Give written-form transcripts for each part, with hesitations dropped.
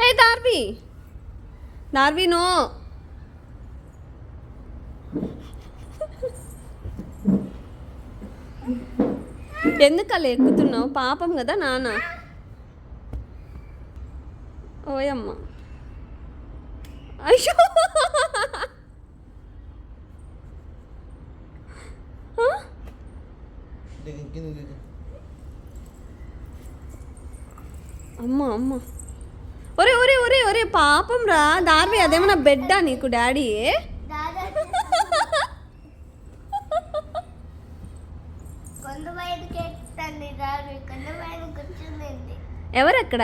ఏ Darvi, Darvi no. ఎందుకు అలా ఎక్కుతున్నావు? పాపం కదా నాన్న. ఓయమ్మ, అయ్యో అమ్మ అమ్మ, ఒరే ఒరే ఒరే ఒరే పాపం రా దార్వి, అదేమన్నా బెడ్డా నీకు డాడీ? ఎవరక్కడ?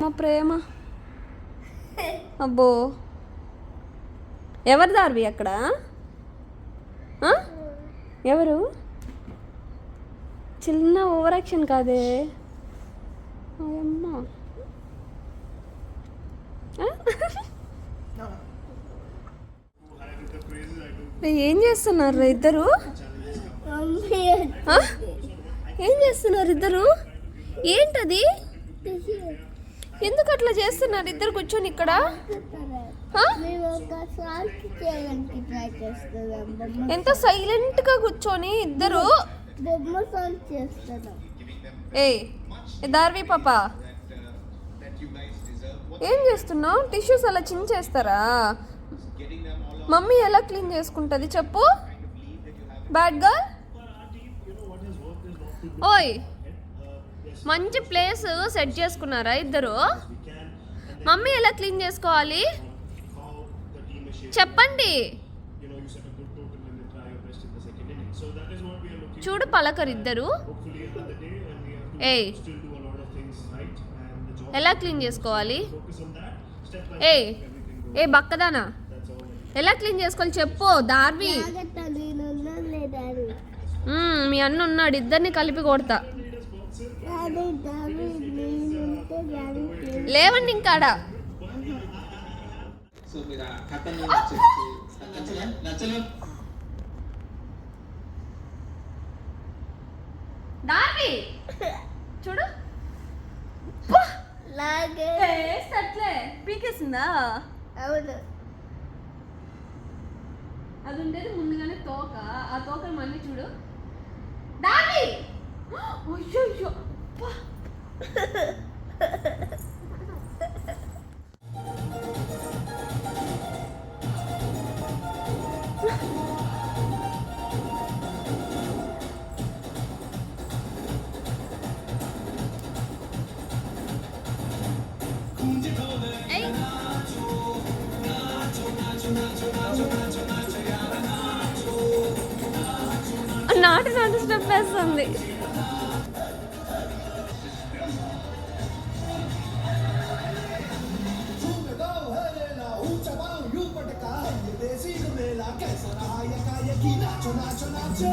మా ప్రేమ. అబ్బో, ఎవరు దార్వి అక్కడ? ఎవరు? చిన్న ఓవర్ యాక్షన్ కాదే. అమ్మా, ఏం చేస్తున్నారు ఇద్దరు? ఏం చేస్తున్నారు ఇద్దరు? ఏంటది? ఎందుకు అట్లా చేస్తున్నారు ఇద్దరు కూర్చొని ఇక్కడ? ఎంత సైలెంట్ గా కూర్చొని ఇద్దరు. ఏ దార్వి పాప, ఏం చేస్తున్నావు? టిష్యూస్ అలా చించేస్తారా? మమ్మీ ఎలా క్లీన్ చేసుకుంటుంది చెప్పు? Bad girl. ఓయ్, మంచి ప్లేస్ సెట్ చేసుకున్నారా ఇద్దరు? మమ్మీ ఎలా క్లీన్ చేసుకోవాలి చెప్పండి. చూడు పలకరిద్దరు. ఏయ్, ఎలా క్లీన్ చేసుకోవాలి? ఏయ్ ఏ బక్కదానా, ఎలా క్లీన్ చేసుకోవాలి చెప్పు దార్వి. మీ అన్న ఉన్నాడు, ఇద్దరిని కలిపి కొడతా. లేవండి ఇంకాడా. దార్వి చూడు, అట్లే పీకేసిందా? అవును, అది ఉండేది ముందుగానే తోక. ఆ తోకని మళ్ళీ చూడు దార్వి. అయ్యో నాటు నాటు స్టెప్ వేస్తుంది. कैसा रहा ये नाचो नाचो नाचो